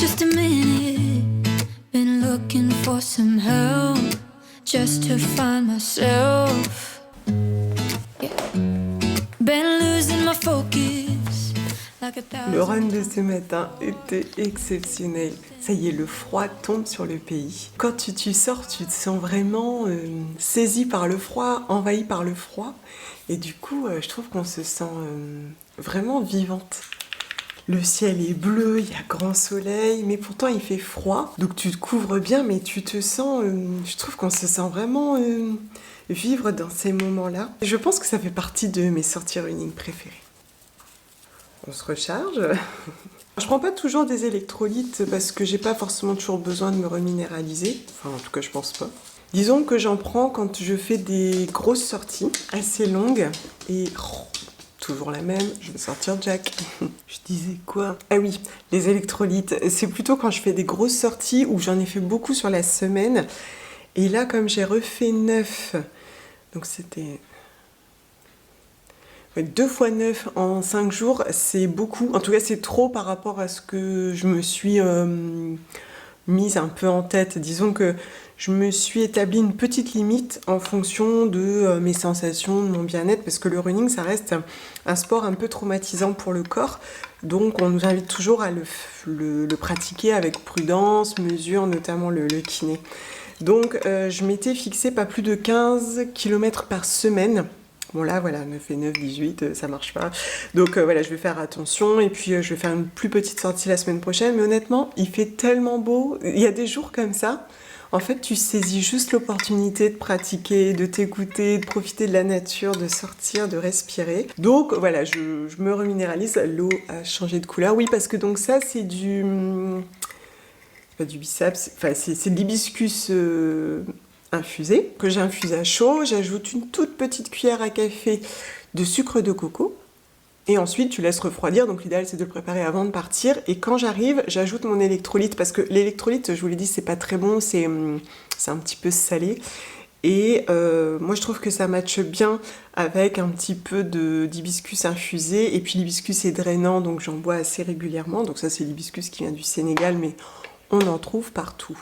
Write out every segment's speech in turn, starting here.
just a minute. Been looking for some help just to find myself. Yeah. Been losing my focus like a thousand. Le run de ce matin était exceptionnel. Ça y est, le froid tombe sur le pays. Quand tu sors, tu te sens vraiment saisi par le froid, envahi par le froid. Et du coup, je trouve qu'on se sent vraiment vivante. Le ciel est bleu, il y a grand soleil, mais pourtant il fait froid. Donc tu te couvres bien, mais tu te sens... je trouve qu'on se sent vraiment vivre dans ces moments-là. Je pense que ça fait partie de mes sorties running préférées. On se recharge. Je prends pas toujours des électrolytes parce que j'ai pas forcément toujours besoin de me reminéraliser. Enfin, en tout cas, je pense pas. Disons que j'en prends quand je fais des grosses sorties assez longues et... toujours la même, je vais sortir Jack. Je disais quoi? Ah oui, les électrolytes. C'est plutôt quand je fais des grosses sorties où j'en ai fait beaucoup sur la semaine. Et là, comme j'ai refait 9, donc c'était... Ouais, 2 fois 9 en 5 jours, c'est beaucoup. En tout cas, c'est trop par rapport à ce que je me suis mise un peu en tête. Disons que je me suis établi une petite limite en fonction de mes sensations, de mon bien-être, parce que le running, ça reste un sport un peu traumatisant pour le corps. Donc, on nous invite toujours à le pratiquer avec prudence, mesure, notamment le kiné. Donc, je m'étais fixé pas plus de 15 km par semaine. Bon là, voilà, 9 et 9, 18, ça marche pas. Donc voilà, je vais faire attention et puis je vais faire une plus petite sortie la semaine prochaine. Mais honnêtement, il fait tellement beau. Il y a des jours comme ça. En fait, tu saisis juste l'opportunité de pratiquer, de t'écouter, de profiter de la nature, de sortir, de respirer. Donc voilà, je me reminéralise. L'eau a changé de couleur. Oui, parce que donc ça, c'est du... pas du biceps, enfin c'est de l'hibiscus... infusé, que j'infuse à chaud. J'ajoute une toute petite cuillère à café de sucre de coco. Et ensuite, tu laisses refroidir. Donc, l'idéal, c'est de le préparer avant de partir. Et quand j'arrive, j'ajoute mon électrolyte. Parce que l'électrolyte, je vous l'ai dit, c'est pas très bon. C'est un petit peu salé. Et moi, je trouve que ça matche bien avec un petit peu d'hibiscus infusé. Et puis, l'hibiscus est drainant, donc j'en bois assez régulièrement. Donc, ça, c'est l'hibiscus qui vient du Sénégal, mais on en trouve partout.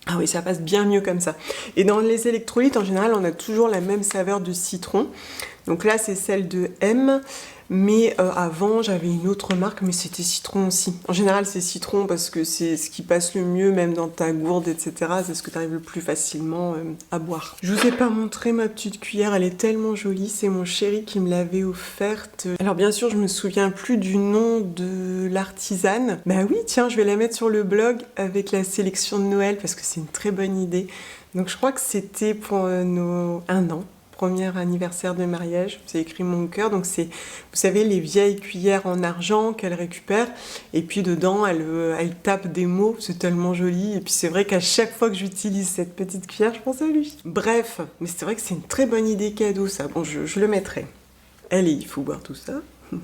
Ah oui, ça passe bien mieux comme ça. Et dans les électrolytes, en général, on a toujours la même saveur de citron. Donc là, c'est celle de M. Mais avant, j'avais une autre marque, mais c'était citron aussi. En général, c'est citron parce que c'est ce qui passe le mieux, même dans ta gourde, etc. C'est ce que tu arrives le plus facilement à boire. Je vous ai pas montré ma petite cuillère, elle est tellement jolie. C'est mon chéri qui me l'avait offerte. Alors bien sûr, je me souviens plus du nom de l'artisane. Bah oui, tiens, je vais la mettre sur le blog avec la sélection de Noël parce que c'est une très bonne idée. Donc je crois que c'était pour nos 1 an. Premier anniversaire de mariage, c'est écrit mon cœur, donc c'est, vous savez, les vieilles cuillères en argent qu'elle récupère, et puis dedans, elle tape des mots, c'est tellement joli, et puis c'est vrai qu'à chaque fois que j'utilise cette petite cuillère, je pense à lui. Bref, mais c'est vrai que c'est une très bonne idée cadeau, ça, bon, je le mettrai. Allez, il faut boire tout ça.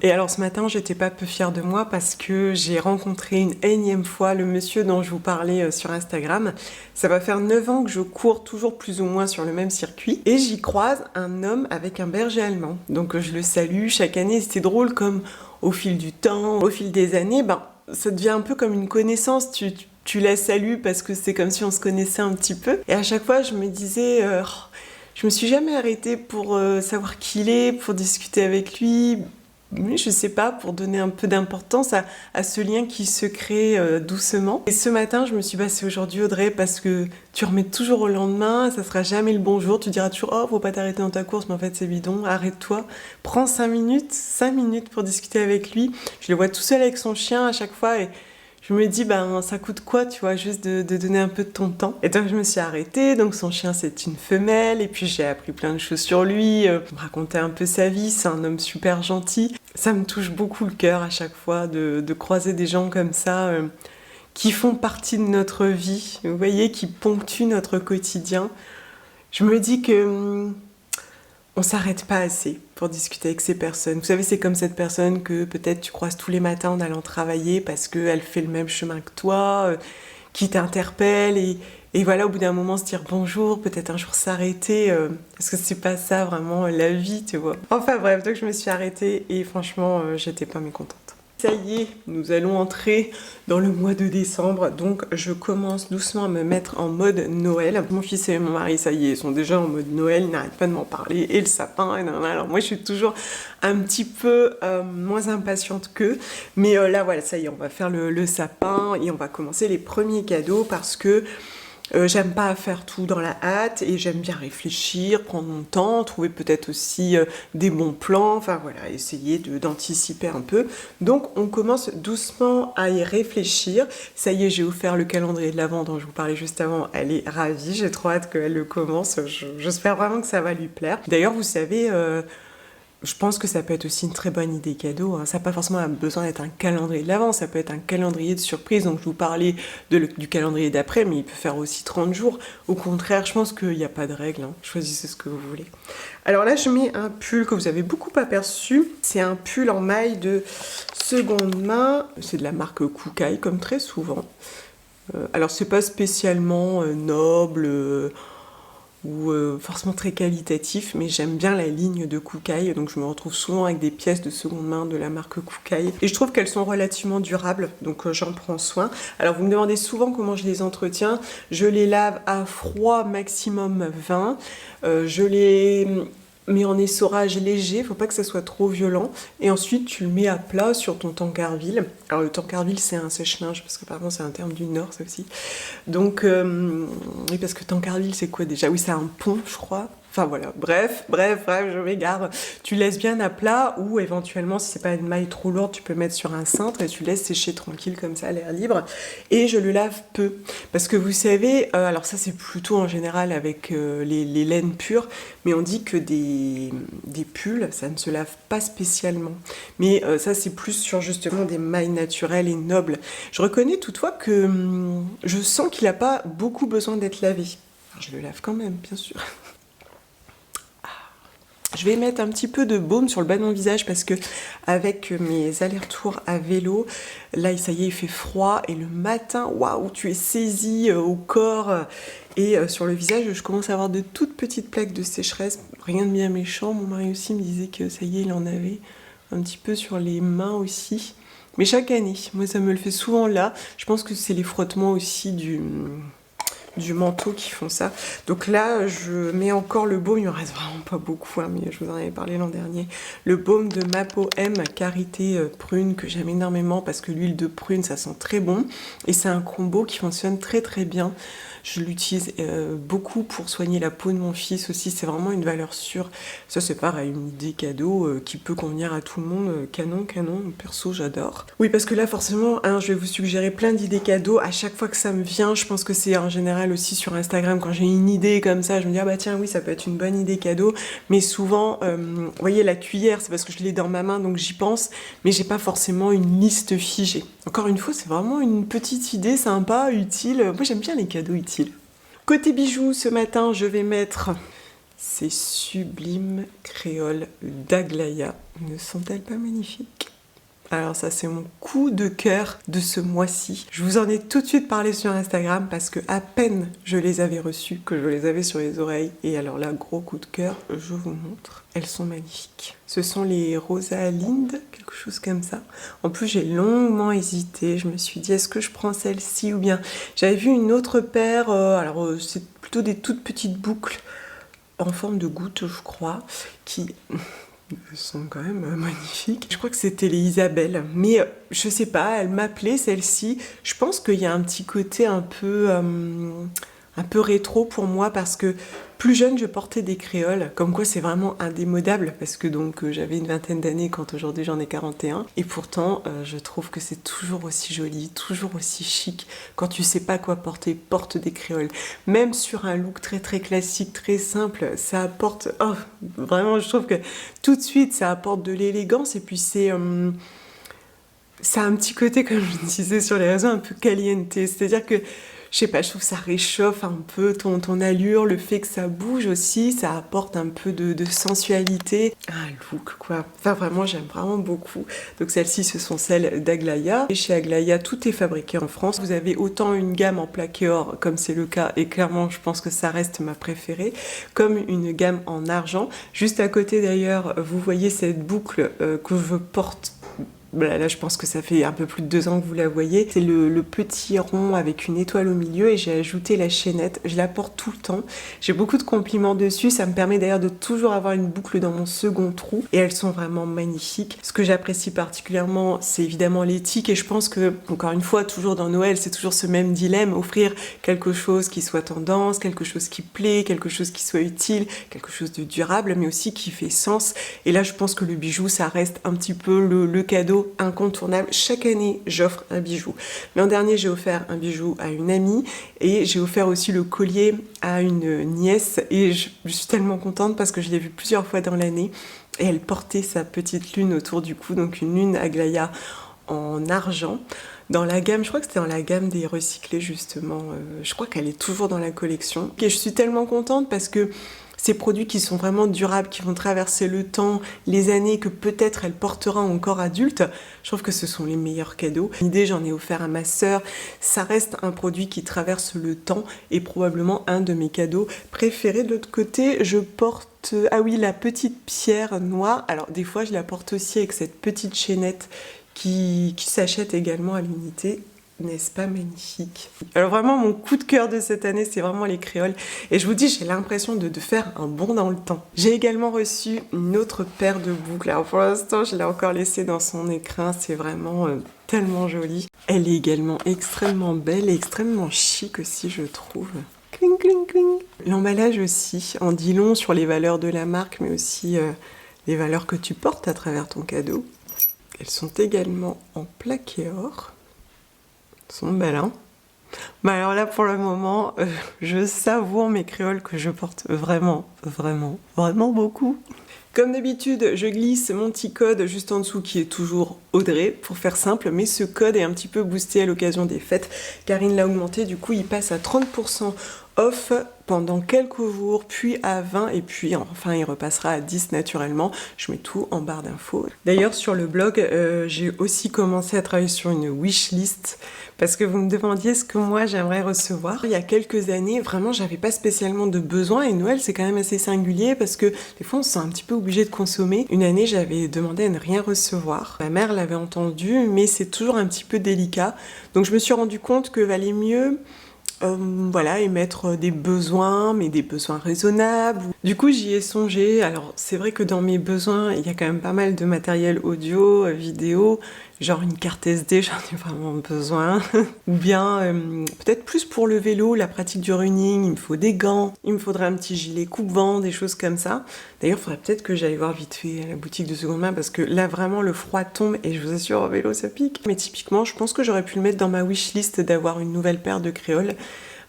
Et alors ce matin, j'étais pas peu fière de moi parce que j'ai rencontré une énième fois le monsieur dont je vous parlais sur Instagram. Ça va faire 9 ans que je cours toujours plus ou moins sur le même circuit et j'y croise un homme avec un berger allemand. Donc je le salue chaque année, c'était drôle comme au fil du temps, au fil des années, ça devient un peu comme une connaissance, tu la salues parce que c'est comme si on se connaissait un petit peu. Et à chaque fois, je me disais... je me suis jamais arrêtée pour savoir qui il est, pour discuter avec lui... Oui, je sais pas, pour donner un peu d'importance à ce lien qui se crée doucement. Et ce matin, je me suis dit, c'est aujourd'hui Audrey, parce que tu remets toujours au lendemain, ça sera jamais le bonjour, tu diras toujours, oh, faut pas t'arrêter dans ta course, mais en fait c'est bidon, arrête-toi, prends 5 minutes pour discuter avec lui. Je le vois tout seul avec son chien à chaque fois et je me dis, ça coûte quoi, tu vois, juste de donner un peu de ton temps. Et donc je me suis arrêtée, donc son chien c'est une femelle, et puis j'ai appris plein de choses sur lui, il me racontait un peu sa vie, c'est un homme super gentil. Ça me touche beaucoup le cœur à chaque fois de croiser des gens comme ça, qui font partie de notre vie, vous voyez, qui ponctuent notre quotidien. Je me dis que... on s'arrête pas assez pour discuter avec ces personnes. Vous savez, c'est comme cette personne que peut-être tu croises tous les matins en allant travailler parce qu'elle fait le même chemin que toi, qui t'interpelle et voilà, au bout d'un moment, se dire bonjour, peut-être un jour s'arrêter, parce que c'est pas ça vraiment la vie, tu vois. Enfin bref, donc je me suis arrêtée et franchement, j'étais pas mécontente. Ça y est, nous allons entrer dans le mois de décembre, donc je commence doucement à me mettre en mode Noël. Mon fils et mon mari, ça y est, ils sont déjà en mode Noël, ils n'arrêtent pas de m'en parler, et le sapin, et nanana. Alors moi je suis toujours un petit peu moins impatiente qu'eux, mais là voilà, ça y est, on va faire le sapin, et on va commencer les premiers cadeaux, parce que j'aime pas faire tout dans la hâte et j'aime bien réfléchir, prendre mon temps, trouver peut-être aussi des bons plans, enfin voilà, essayer d'anticiper un peu. Donc on commence doucement à y réfléchir. Ça y est, j'ai offert le calendrier de l'Avent dont je vous parlais juste avant, elle est ravie, j'ai trop hâte qu'elle le commence, j'espère vraiment que ça va lui plaire. D'ailleurs, vous savez... je pense que ça peut être aussi une très bonne idée cadeau. Hein. Ça n'a pas forcément besoin d'être un calendrier de l'avant, ça peut être un calendrier de surprise. Donc je vous parlais du calendrier d'après, mais il peut faire aussi 30 jours. Au contraire, je pense qu'il n'y a pas de règle. Hein. Choisissez ce que vous voulez. Alors là, je mets un pull que vous avez beaucoup aperçu. C'est un pull en maille de seconde main. C'est de la marque Kookai, comme très souvent. Alors c'est pas spécialement noble... ou forcément très qualitatif, mais j'aime bien la ligne de Kookai, donc je me retrouve souvent avec des pièces de seconde main de la marque Kookai, et je trouve qu'elles sont relativement durables, donc j'en prends soin. Alors vous me demandez souvent comment je les entretiens, je les lave à froid maximum 20, je les mets en essorage léger, faut pas que ça soit trop violent, et ensuite tu le mets à plat sur ton tankerville. Alors le tankerville c'est un sèche-linge, parce que par contre c'est un terme du Nord ça aussi. Donc, oui, parce que tankerville c'est quoi déjà? Oui, c'est un pont je crois. Enfin voilà, bref, je m'égare. Tu laisses bien à plat ou éventuellement, si c'est pas une maille trop lourde, tu peux mettre sur un cintre et tu laisses sécher tranquille comme ça à l'air libre. Et je le lave peu. Parce que vous savez, alors ça c'est plutôt en général avec les laines pures, mais on dit que des pulls, ça ne se lave pas spécialement. Mais ça c'est plus sur justement des mailles naturelles et nobles. Je reconnais toutefois que je sens qu'il n'a pas beaucoup besoin d'être lavé. Alors, je le lave quand même, bien sûr. Je vais mettre un petit peu de baume sur le bas de mon visage parce que avec mes allers-retours à vélo, là ça y est, il fait froid et le matin, waouh, tu es saisi au corps et sur le visage, je commence à avoir de toutes petites plaques de sécheresse, rien de bien méchant. Mon mari aussi me disait que ça y est, il en avait un petit peu sur les mains aussi. Mais chaque année, moi ça me le fait souvent là. Je pense que c'est les frottements aussi du manteau qui font ça. Donc là, je mets encore le baume, il me reste vraiment pas beaucoup, hein, mais je vous en avais parlé l'an dernier. Le baume de Mapo M Karité prune que j'aime énormément parce que l'huile de prune, ça sent très bon. Et c'est un combo qui fonctionne très très bien. Je l'utilise beaucoup pour soigner la peau de mon fils aussi, c'est vraiment une valeur sûre. Ça c'est pareil, une idée cadeau qui peut convenir à tout le monde, canon, perso j'adore. Oui parce que là forcément, hein, je vais vous suggérer plein d'idées cadeaux à chaque fois que ça me vient, je pense que c'est en général aussi sur Instagram quand j'ai une idée comme ça, je me dis ah bah tiens oui ça peut être une bonne idée cadeau, mais souvent, vous voyez la cuillère c'est parce que je l'ai dans ma main donc j'y pense, mais j'ai pas forcément une liste figée. Encore une fois c'est vraiment une petite idée sympa, utile, moi j'aime bien les cadeaux utiles. Côté bijoux, ce matin, je vais mettre ces sublimes créoles d'Aglaïa. Ne sont-elles pas magnifiques? Alors ça, c'est mon coup de cœur de ce mois-ci. Je vous en ai tout de suite parlé sur Instagram parce que à peine je les avais reçues, que je les avais sur les oreilles. Et alors là, gros coup de cœur, je vous montre. Elles sont magnifiques. Ce sont les Rosalind, quelque chose comme ça. En plus, j'ai longuement hésité. Je me suis dit, est-ce que je prends celle-ci ou bien... J'avais vu une autre paire, c'est plutôt des toutes petites boucles en forme de goutte, je crois, qui... sont quand même magnifiques. Je crois que c'était les Isabelle, mais je sais pas, elle m'appelait celle-ci. Je pense qu'il y a un petit côté un peu rétro pour moi parce que plus jeune je portais des créoles, comme quoi c'est vraiment indémodable parce que donc j'avais une vingtaine d'années quand aujourd'hui j'en ai 41 et pourtant je trouve que c'est toujours aussi joli, toujours aussi chic. Quand tu sais pas quoi porter, porte des créoles. Même sur un look très très classique, très simple, ça apporte, oh vraiment je trouve que tout de suite ça apporte de l'élégance et puis c'est... ça a un petit côté, comme je disais sur les réseaux, un peu caliente, c'est-à-dire que je sais pas, je trouve que ça réchauffe un peu ton allure, le fait que ça bouge aussi, ça apporte un peu de sensualité. Un look, quoi. Enfin, vraiment, j'aime vraiment beaucoup. Donc, celles-ci, ce sont celles d'Aglaïa. Et chez Aglaïa, tout est fabriqué en France. Vous avez autant une gamme en plaqué or, comme c'est le cas, et clairement, je pense que ça reste ma préférée, comme une gamme en argent. Juste à côté, d'ailleurs, vous voyez cette boucle que je porte Voilà, là, je pense que ça fait un peu plus de 2 ans que vous la voyez. C'est le petit rond avec une étoile au milieu et j'ai ajouté la chaînette. Je la porte tout le temps. J'ai beaucoup de compliments dessus. Ça me permet d'ailleurs de toujours avoir une boucle dans mon second trou. Et elles sont vraiment magnifiques. Ce que j'apprécie particulièrement, c'est évidemment l'éthique. Et je pense que, encore une fois, toujours dans Noël, c'est toujours ce même dilemme. Offrir quelque chose qui soit tendance, quelque chose qui plaît, quelque chose qui soit utile, quelque chose de durable, mais aussi qui fait sens. Et là, je pense que le bijou, ça reste un petit peu le cadeau incontournable. Chaque année, j'offre un bijou. L'an dernier, j'ai offert un bijou à une amie et j'ai offert aussi le collier à une nièce et je suis tellement contente parce que je l'ai vue plusieurs fois dans l'année et elle portait sa petite lune autour du cou, donc une lune Aglaïa en argent. Dans la gamme, je crois que c'était dans la gamme des recyclés justement, je crois qu'elle est toujours dans la collection. Et je suis tellement contente parce que ces produits qui sont vraiment durables, qui vont traverser le temps, les années que peut-être elle portera encore adulte, je trouve que ce sont les meilleurs cadeaux. L'idée, j'en ai offert à ma sœur. Ça reste un produit qui traverse le temps et probablement un de mes cadeaux préférés. De l'autre côté, je porte, ah oui, la petite pierre noire. Alors des fois, je la porte aussi avec cette petite chaînette qui s'achète également à l'unité. N'est-ce pas magnifique? Alors vraiment, mon coup de cœur de cette année, c'est vraiment les créoles. Et je vous dis, j'ai l'impression de faire un bond dans le temps. J'ai également reçu une autre paire de boucles. Alors pour l'instant, je l'ai encore laissée dans son écrin. C'est vraiment tellement joli. Elle est également extrêmement belle et extrêmement chic aussi, je trouve. Cling, cling, cling. L'emballage aussi en dit long sur les valeurs de la marque, mais aussi les valeurs que tu portes à travers ton cadeau. Elles sont également en plaqué or. Sont belles, hein? Bah alors là, pour le moment, je savoure mes créoles que je porte vraiment, vraiment, vraiment beaucoup. Comme d'habitude, je glisse mon petit code juste en dessous qui est toujours Audrey, pour faire simple, mais ce code est un petit peu boosté à l'occasion des fêtes. Karine l'a augmenté, du coup il passe à 30% off pendant quelques jours, puis à 20 et puis enfin il repassera à 10 naturellement. Je mets tout en barre d'infos. D'ailleurs sur le blog, j'ai aussi commencé à travailler sur une wishlist parce que vous me demandiez ce que moi j'aimerais recevoir. Il y a quelques années, vraiment j'avais pas spécialement de besoin et Noël c'est quand même assez singulier parce que des fois on se sent un petit peu obligé de consommer. Une année j'avais demandé à ne rien recevoir. Ma mère l'avait entendu mais c'est toujours un petit peu délicat. Donc je me suis rendu compte que valait mieux voilà, émettre des besoins, mais des besoins raisonnables. Du coup, j'y ai songé. Alors, c'est vrai que dans mes besoins, il y a quand même pas mal de matériel audio, vidéo, genre une carte SD, j'en ai vraiment besoin. Ou bien, peut-être plus pour le vélo, la pratique du running, il me faut des gants, il me faudrait un petit gilet coupe-vent, des choses comme ça. D'ailleurs, il faudrait peut-être que j'aille voir vite fait à la boutique de seconde main, parce que là, vraiment, le froid tombe, et je vous assure, au vélo, ça pique. Mais typiquement, je pense que j'aurais pu le mettre dans ma wishlist d'avoir une nouvelle paire de créoles.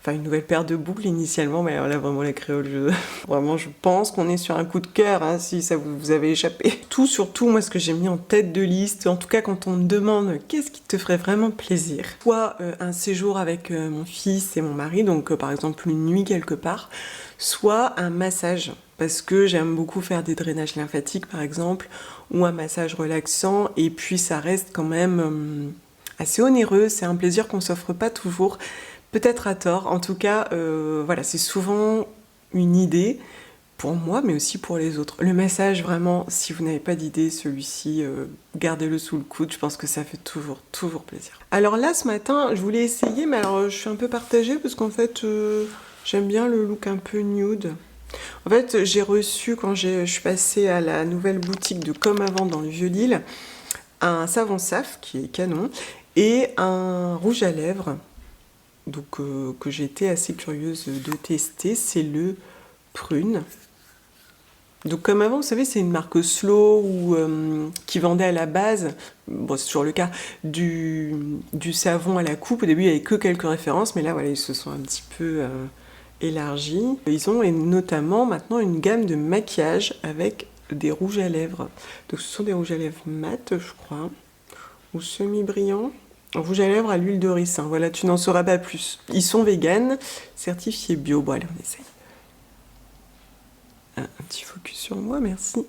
Enfin, une nouvelle paire de boucles initialement, mais alors là, vraiment, la créole, vraiment, je pense qu'on est sur un coup de cœur, hein, si ça vous avait échappé. Tout, surtout, moi, ce que j'ai mis en tête de liste, en tout cas, quand on me demande qu'est-ce qui te ferait vraiment plaisir, soit un séjour avec mon fils et mon mari, donc par exemple une nuit quelque part, soit un massage, parce que j'aime beaucoup faire des drainages lymphatiques, par exemple, ou un massage relaxant, et puis ça reste quand même assez onéreux, c'est un plaisir qu'on s'offre pas toujours, peut-être à tort, en tout cas, voilà, c'est souvent une idée pour moi, mais aussi pour les autres. Le massage, vraiment, si vous n'avez pas d'idée, celui-ci, gardez-le sous le coude, je pense que ça fait toujours, toujours plaisir. Alors là, ce matin, je voulais essayer, mais alors je suis un peu partagée, parce qu'en fait, j'aime bien le look un peu nude. En fait, j'ai reçu, quand je suis passée à la nouvelle boutique de Comme Avant dans le Vieux-Lille, un savon Saf, qui est canon, et un rouge à lèvres, donc que j'étais assez curieuse de tester, c'est le Prune. Donc Comme Avant, vous savez, c'est une marque slow ou qui vendait à la base, bon c'est toujours le cas, du savon à la coupe. Au début, il n'y avait que quelques références, mais là, voilà, ils se sont un petit peu élargis. Ils ont notamment maintenant une gamme de maquillage avec des rouges à lèvres. Donc ce sont des rouges à lèvres mat, je crois, ou semi-brillants. Rouge à lèvres à l'huile de ricin, voilà, tu n'en sauras pas plus. Ils sont véganes, certifiés bio. Bon, allez, on essaye. Un petit focus sur moi, merci.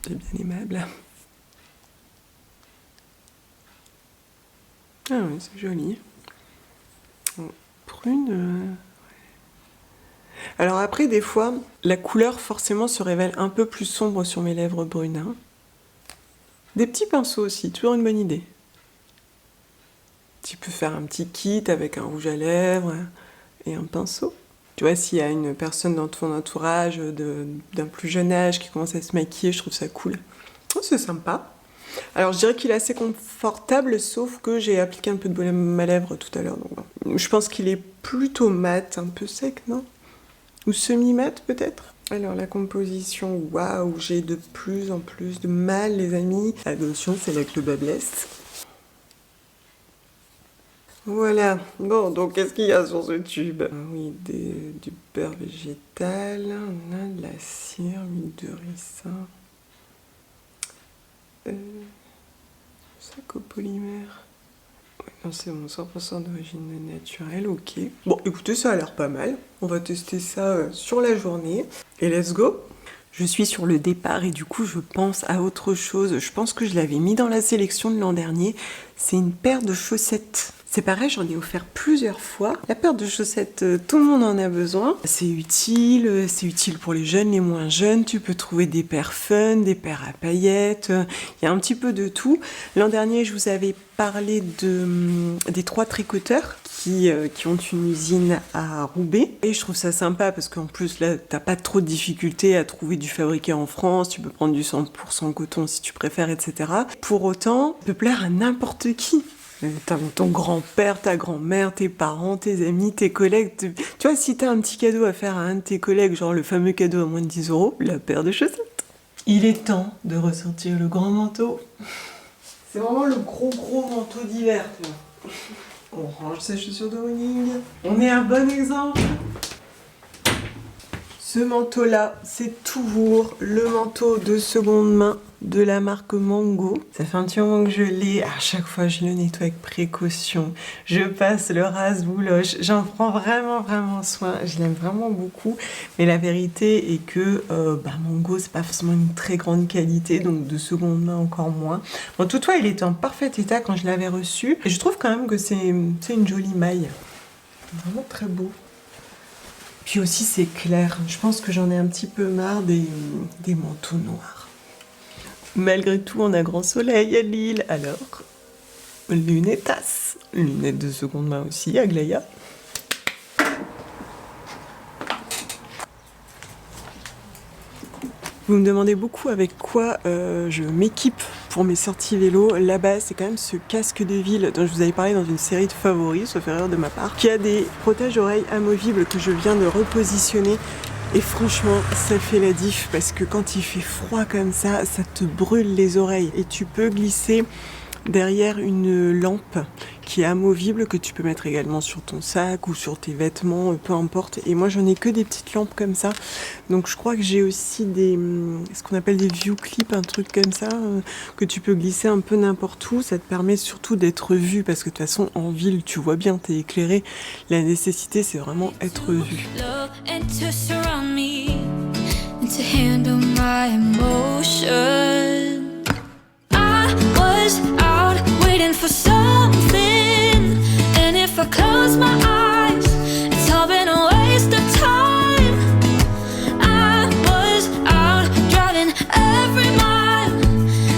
C'est bien aimable. Ah oui, c'est joli. Prune. Alors après, des fois, la couleur forcément se révèle un peu plus sombre sur mes lèvres brunes. Hein. Des petits pinceaux aussi, toujours une bonne idée. Tu peux faire un petit kit avec un rouge à lèvres et un pinceau. Tu vois, s'il y a une personne dans ton entourage d'un plus jeune âge qui commence à se maquiller, je trouve ça cool. Oh, c'est sympa. Alors, je dirais qu'il est assez confortable, sauf que j'ai appliqué un peu de baume à lèvres tout à l'heure. Donc, bon. Je pense qu'il est plutôt mat, un peu sec, non? Ou semi-mat, peut-être? Alors, la composition, waouh, j'ai de plus en plus de mal, les amis. Attention, c'est là que le bas blesse. Voilà. Bon, donc, qu'est-ce qu'il y a sur ce tube? Oui, du beurre végétal, on a de la cire, l'huile de ricin. Sac au polymère. Ouais, non, c'est bon, 100% d'origine naturelle, ok. Bon, écoutez, ça a l'air pas mal. On va tester ça sur la journée. Et let's go! Je suis sur le départ et du coup, je pense à autre chose. Je pense que je l'avais mis dans la sélection de l'an dernier. C'est une paire de chaussettes. C'est pareil, j'en ai offert plusieurs fois. La paire de chaussettes, tout le monde en a besoin. C'est utile pour les jeunes, les moins jeunes. Tu peux trouver des paires fun, des paires à paillettes. Il y a un petit peu de tout. L'an dernier, je vous avais parlé des 3 tricoteurs qui ont une usine à Roubaix. Et je trouve ça sympa parce qu'en plus, là, t'as pas trop de difficultés à trouver du fabriqué en France. Tu peux prendre du 100% coton si tu préfères, etc. Pour autant, ça peut plaire à n'importe qui. Ton grand-père, ta grand-mère, tes parents, tes amis, tes collègues. Tu vois, si t'as un petit cadeau à faire à un de tes collègues, genre le fameux cadeau à moins de 10 €, la paire de chaussettes. Il est temps de ressortir le grand manteau. C'est vraiment le gros manteau d'hiver, tu vois. On range ses chaussures de running. On est un bon exemple. Ce manteau-là, c'est toujours le manteau de seconde main de la marque Mango. Ça fait un petit moment que je l'ai. À chaque fois, je le nettoie avec précaution. Je passe le rase-bouloche. J'en prends vraiment soin. Je l'aime vraiment beaucoup. Mais la vérité est que Mango, c'est pas forcément une très grande qualité, donc de seconde main encore moins. Bon, toutefois, il était en parfait état quand je l'avais reçu. Et je trouve quand même que c'est une jolie maille. Vraiment très beau. Puis aussi, c'est clair. Je pense que j'en ai un petit peu marre des manteaux noirs. Malgré tout, on a grand soleil à Lille. Alors, lunettas. Lunettes de seconde main aussi, Aglaia. Vous me demandez beaucoup avec quoi je m'équipe pour mes sorties vélo. Là-bas, c'est quand même ce casque de ville dont je vous avais parlé dans une série de favoris, sauf erreur de ma part, qui a des protège-oreilles amovibles que je viens de repositionner. Et franchement, ça fait la diff parce que quand il fait froid comme ça te brûle les oreilles. Et tu peux glisser derrière une lampe qui est amovible que tu peux mettre également sur ton sac ou sur tes vêtements, peu importe. Et moi, j'en ai que des petites lampes comme ça. Donc, je crois que j'ai aussi ce qu'on appelle des view clips, un truc comme ça, que tu peux glisser un peu n'importe où. Ça te permet surtout d'être vu parce que de toute façon, en ville, tu vois bien, t'es éclairé. La nécessité, c'est vraiment être vu. For something, and if I close my eyes, it's all been a waste of time. I was out driving every mile,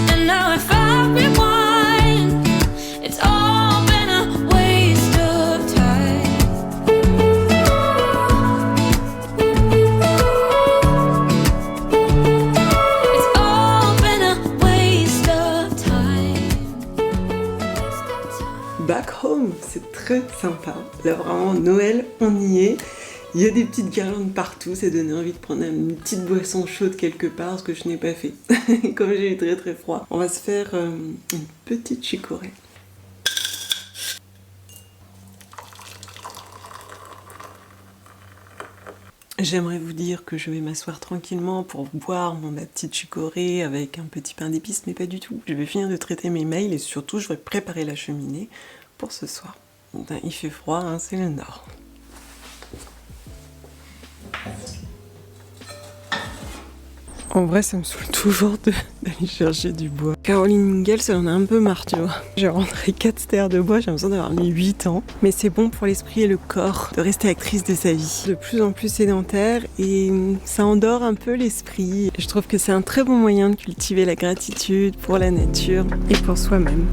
and now if I rewind, it's all been a waste of time. It's all been a waste of time. Back home, c'est très sympa. Là vraiment Noël, on y est. Il y a des petites guirlandes partout, ça donne envie de prendre une petite boisson chaude quelque part, ce que je n'ai pas fait. Comme j'ai eu très froid. On va se faire une petite chicorée. J'aimerais vous dire que je vais m'asseoir tranquillement pour boire ma petite chicorée avec un petit pain d'épices, mais pas du tout. Je vais finir de traiter mes mails et surtout je vais préparer la cheminée pour ce soir. Il fait froid, hein, c'est le nord. En vrai, ça me saoule toujours d'aller chercher du bois. Caroline Ingalls, elle en a un peu marre, tu vois. J'ai rentré 4 stères de bois, j'ai l'impression d'avoir mis 8 ans. Mais c'est bon pour l'esprit et le corps de rester actrice de sa vie. De plus en plus sédentaire et ça endort un peu l'esprit. Je trouve que c'est un très bon moyen de cultiver la gratitude pour la nature et pour soi-même.